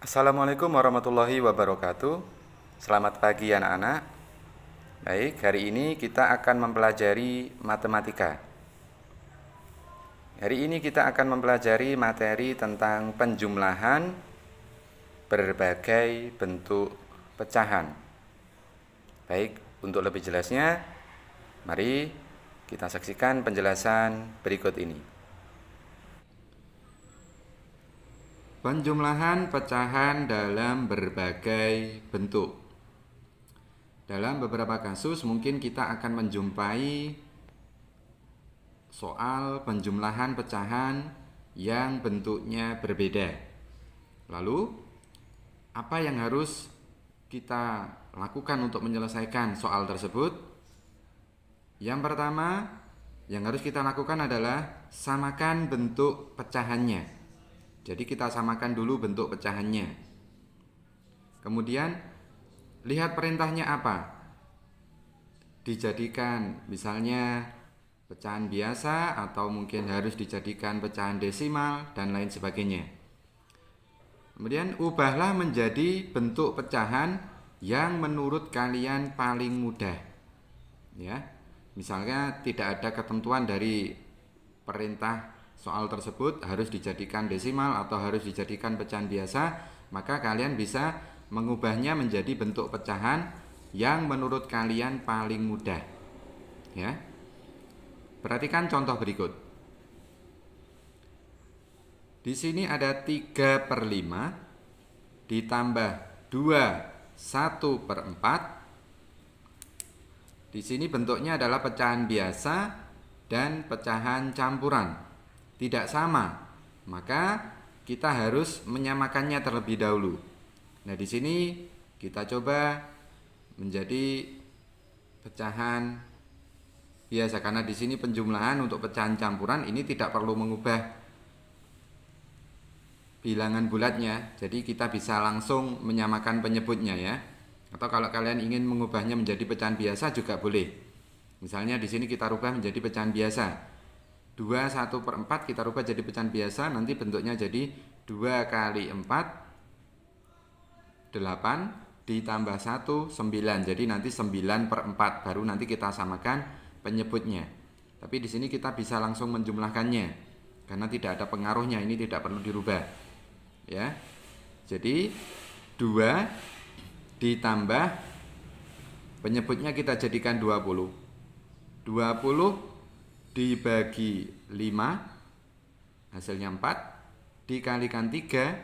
Assalamualaikum warahmatullahi wabarakatuh. Selamat pagi anak-anak. Baik, hari ini kita akan mempelajari matematika. Hari ini kita akan mempelajari materi tentang penjumlahan berbagai bentuk pecahan. Baik, untuk lebih jelasnya, mari kita saksikan penjelasan berikut ini. Penjumlahan pecahan dalam berbagai bentuk. Dalam beberapa kasus mungkin kita akan menjumpai soal penjumlahan pecahan yang bentuknya berbeda. Lalu, apa yang harus kita lakukan untuk menyelesaikan soal tersebut? Yang pertama, yang harus kita lakukan adalah samakan bentuk pecahannya. Jadi kita samakan dulu bentuk pecahannya. Kemudian lihat perintahnya apa. Dijadikan misalnya pecahan biasa atau mungkin harus dijadikan pecahan desimal dan lain sebagainya. Kemudian ubahlah menjadi bentuk pecahan yang menurut kalian paling mudah. Ya. Misalnya tidak ada ketentuan dari perintah soal tersebut harus dijadikan desimal atau harus dijadikan pecahan biasa, maka kalian bisa mengubahnya menjadi bentuk pecahan yang menurut kalian paling mudah. Ya. Perhatikan contoh berikut. Di sini ada 3/5 ditambah 1/4. Di sini bentuknya adalah pecahan biasa dan pecahan campuran. Tidak sama, maka kita harus menyamakannya terlebih dahulu. Nah, di sini kita coba menjadi pecahan biasa karena di sini penjumlahan untuk pecahan campuran ini tidak perlu mengubah bilangan bulatnya. Jadi kita bisa langsung menyamakan penyebutnya ya. Atau kalau kalian ingin mengubahnya menjadi pecahan biasa juga boleh. Misalnya di sini kita rubah menjadi pecahan biasa. 1/4 kita rubah jadi pecahan biasa, nanti bentuknya jadi 2 kali 4 8 ditambah 1 9. Jadi nanti 9/4 baru nanti kita samakan penyebutnya. Tapi di sini kita bisa langsung menjumlahkannya karena tidak ada pengaruhnya, ini tidak perlu dirubah. Ya. Jadi 2 ditambah penyebutnya kita jadikan 20. 20 dibagi 5 hasilnya 4, dikalikan 3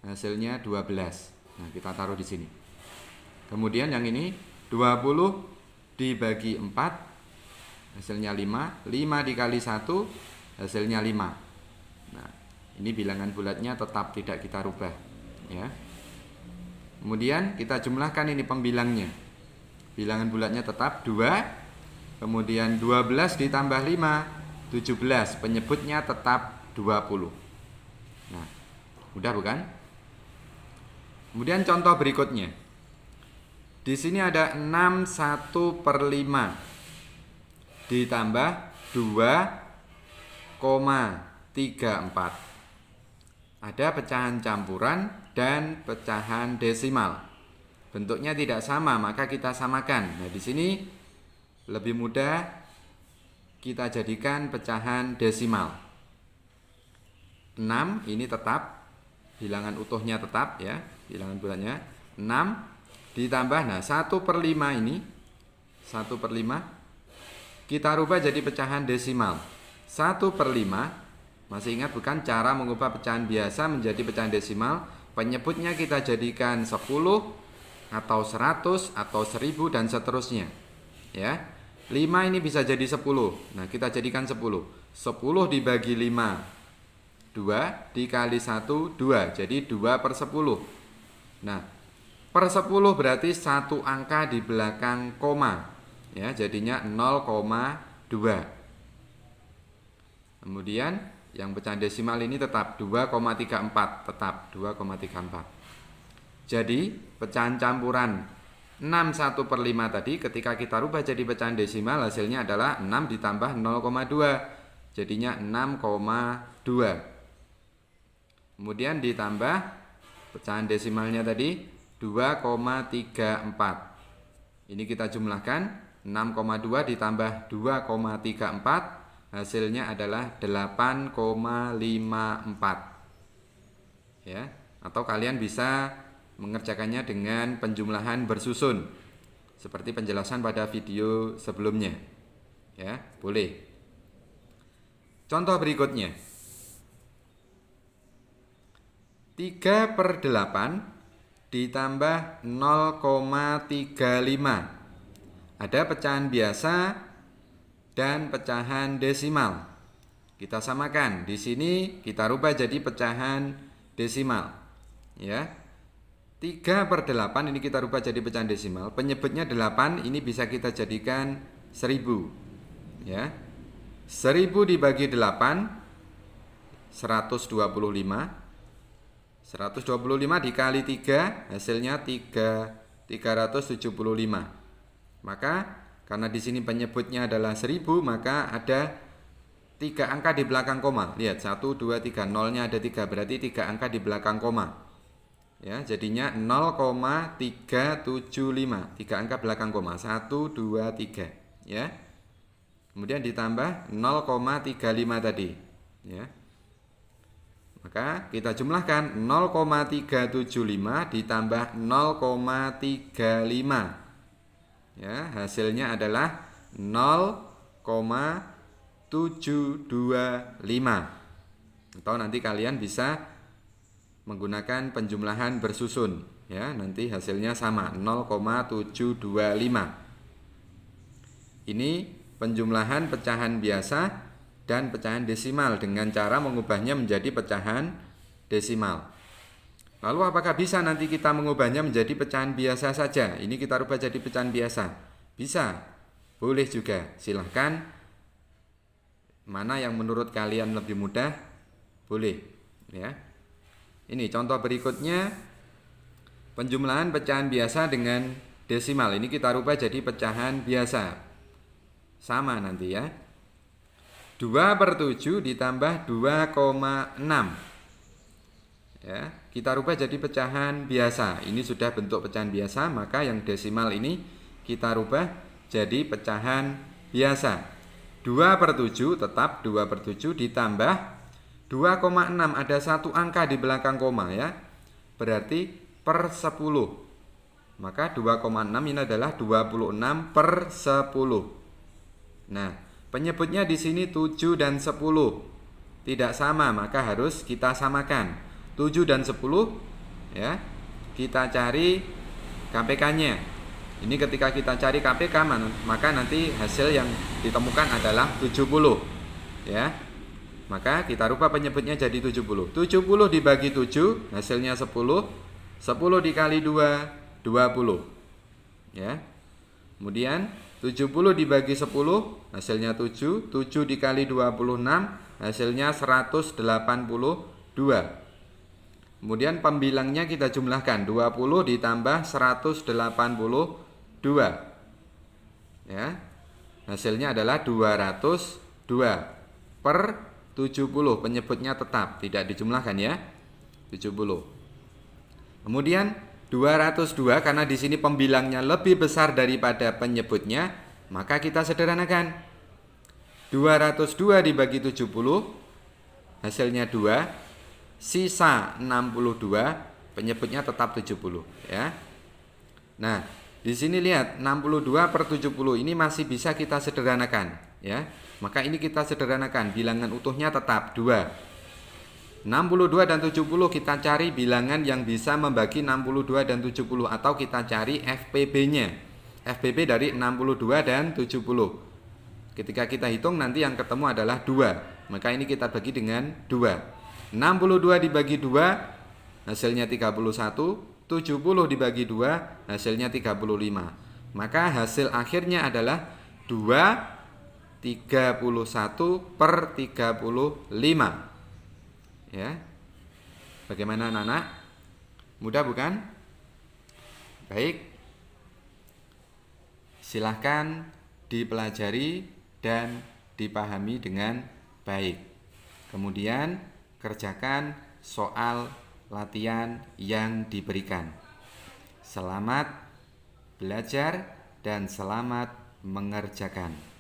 hasilnya 12. Nah, kita taruh di sini. Kemudian yang ini 20 dibagi 4 hasilnya 5, 5 dikali 1 hasilnya 5. Nah, ini bilangan bulatnya tetap tidak kita rubah, ya. Kemudian kita jumlahkan ini pembilangnya. Bilangan bulatnya tetap 2. Kemudian 12 ditambah 5, 17. Penyebutnya tetap 20. Nah, mudah bukan? Kemudian contoh berikutnya. Di sini ada 6 1/5 ditambah 2,34. Ada pecahan campuran dan pecahan desimal. Bentuknya tidak sama, maka kita samakan. Nah, di sini lebih mudah kita jadikan pecahan desimal. 6 ini tetap bilangan utuhnya tetap ya, bilangan bulatnya 6 ditambah 1/5 ini 1/5 kita rubah jadi pecahan desimal. 1/5 masih ingat bukan cara mengubah pecahan biasa menjadi pecahan desimal? Penyebutnya kita jadikan 10 atau 100 atau 1000 dan seterusnya. Ya. 5 ini bisa jadi 10. Nah, kita jadikan 10. 10 dibagi 5 2 dikali 1 2. Jadi 2/10. Nah, per 10 berarti satu angka di belakang koma. Ya, jadinya 0,2. Kemudian yang pecahan desimal ini tetap 2,34, tetap 2,34. Jadi, pecahan campuran 6 1/5 tadi ketika kita rubah jadi pecahan desimal hasilnya adalah 6 ditambah 0,2. Jadinya 6,2. Kemudian ditambah Pecahan desimalnya tadi 2,34. Ini kita jumlahkan 6,2 ditambah 2,34, hasilnya adalah 8,54. Ya, atau kalian bisa mengerjakannya dengan penjumlahan bersusun seperti penjelasan pada video sebelumnya. Ya, boleh. Contoh berikutnya. 3/8 ditambah 0,35. Ada pecahan biasa dan pecahan desimal. Kita samakan. Di sini kita rubah jadi pecahan desimal. Ya. 3/8 ini kita rubah jadi pecahan desimal. Penyebutnya 8, ini bisa kita jadikan 1000. Ya. 1000 dibagi 8 125. 125 dikali 3 hasilnya 375. Maka karena di sini penyebutnya adalah 1000, maka ada 3 angka di belakang koma. Lihat 1 2 3, nolnya ada 3, berarti 3 angka di belakang koma. Ya, jadinya 0,375. 3 angka belakang koma. 1 2 3, ya. Kemudian ditambah 0,35 tadi, ya. Maka kita jumlahkan 0,375 ditambah 0,35. Ya, hasilnya adalah 0,725. Atau nanti kalian bisa menggunakan penjumlahan bersusun, ya. Nanti hasilnya sama, 0,725. Ini penjumlahan pecahan biasa dan pecahan desimal dengan cara mengubahnya menjadi pecahan desimal. Lalu apakah bisa nanti kita mengubahnya menjadi pecahan biasa saja? Ini kita rubah jadi pecahan biasa. Bisa, boleh juga. Silahkan, mana yang menurut kalian lebih mudah, boleh. Ya. Ini contoh berikutnya, penjumlahan pecahan biasa dengan desimal. Ini kita rubah jadi pecahan biasa. Sama nanti ya. 2/7 ditambah 2,6. Ya, kita rubah jadi pecahan biasa. Ini sudah bentuk pecahan biasa, maka yang desimal ini kita rubah jadi pecahan biasa. 2/7 tetap 2/7 ditambah 2,6, ada satu angka di belakang koma, ya. Berarti per 10. Maka 2,6 ini adalah 26/10. Nah, penyebutnya di sini 7 dan 10 tidak sama, maka harus kita samakan. 7 dan 10, ya. Kita cari KPK-nya. Ini ketika kita cari KPK, maka nanti hasil yang ditemukan adalah 70, ya. Maka kita rubah penyebutnya jadi 70. 70 dibagi 7 hasilnya 10. 10 dikali 2 20. Ya. Kemudian 70 dibagi 10 hasilnya 7. 7 dikali 26 hasilnya 182. Kemudian pembilangnya kita jumlahkan, 20 ditambah 182. Ya. Hasilnya adalah 202 per 70. Penyebutnya tetap, tidak dijumlahkan, ya. 70. Kemudian 202, karena di sini pembilangnya lebih besar daripada penyebutnya, maka kita sederhanakan. 202 dibagi 70 hasilnya 2, sisa 62, penyebutnya tetap 70, ya. Nah, di sini lihat 62 per 70 ini masih bisa kita sederhanakan, ya. Maka ini kita sederhanakan, bilangan utuhnya tetap 2. 62 dan 70 kita cari bilangan yang bisa membagi 62 dan 70, atau kita cari FPB-nya. FPB dari 62 dan 70. Ketika kita hitung nanti yang ketemu adalah 2. Maka ini kita bagi dengan 2. 62 dibagi 2 hasilnya 31. 70 dibagi 2 hasilnya 35. Maka hasil akhirnya adalah 2/31 per 35. Ya. Bagaimana anak-anak? Mudah bukan? Baik. Silahkan dipelajari dan dipahami dengan baik. Kemudian kerjakan soal latihan yang diberikan. Selamat belajar dan selamat mengerjakan.